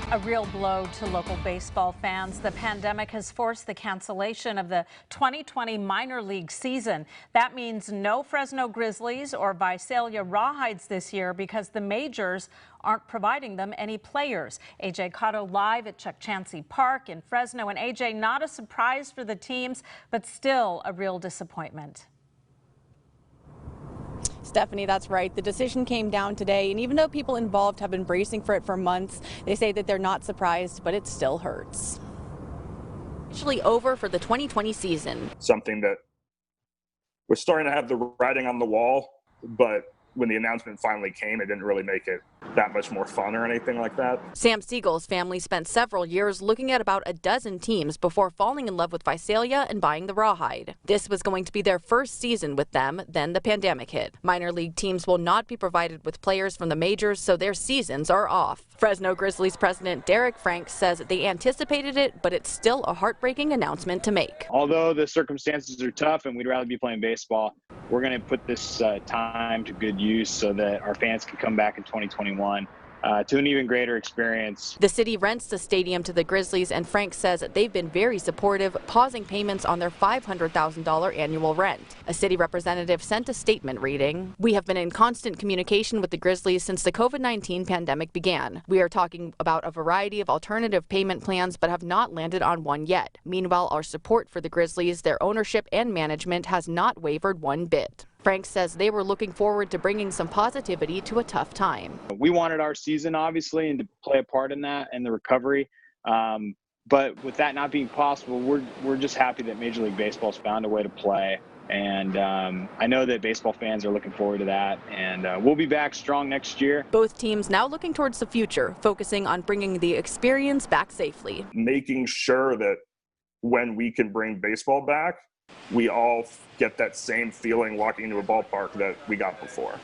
A real blow to local baseball fans. The pandemic has forced the cancellation of the 2020 minor league season. That means no Fresno Grizzlies or Visalia Rawhides this year because the majors aren't providing them any players. AJ Cotto live at Chuck Chansey Park in Fresno. And AJ, not a surprise for the teams, but still a real disappointment. Stephanie, that's right. The decision came down today, and even though people involved have been bracing for it for months, they say that they're not surprised, but it still hurts. Officially over for the 2020 season. Something that was starting to have the writing on the wall, but when the announcement finally came, it didn't really make it that much more fun or anything like that. Sam Siegel's family spent several years looking at about a dozen teams before falling in love with Visalia and buying the Rawhide. This was going to be their first season with them, then the pandemic hit. Minor league teams will not be provided with players from the majors, so their seasons are off. Fresno Grizzlies president Derek Frank says they anticipated it, but it's still a heartbreaking announcement to make. Although the circumstances are tough and we'd rather be playing baseball, we're going to put this time to good use so that our fans can come back in 2021 to an even greater experience. The city rents the stadium to the Grizzlies, and Frank says they've been very supportive, pausing payments on their $500,000 annual rent. A city representative sent a statement reading, "We have been in constant communication with the Grizzlies since the COVID-19 pandemic began. We are talking about a variety of alternative payment plans but have not landed on one yet. Meanwhile, our support for the Grizzlies, their ownership and management has not wavered one bit." Frank says they were looking forward to bringing some positivity to a tough time. We wanted our season, obviously, and to play a part in that and the recovery. But with that not being possible, we're just happy that Major League Baseball's found a way to play. And I know that baseball fans are looking forward to that. And we'll be back strong next year. Both teams now looking towards the future, focusing on bringing the experience back safely. Making sure that when we can bring baseball back, we all get that same feeling walking into a ballpark that we got before.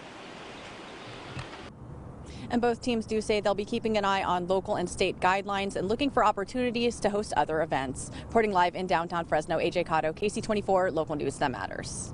And both teams do say they'll be keeping an eye on local and state guidelines and looking for opportunities to host other events. Reporting live in downtown Fresno, AJ Cotto, KC24, local news that matters.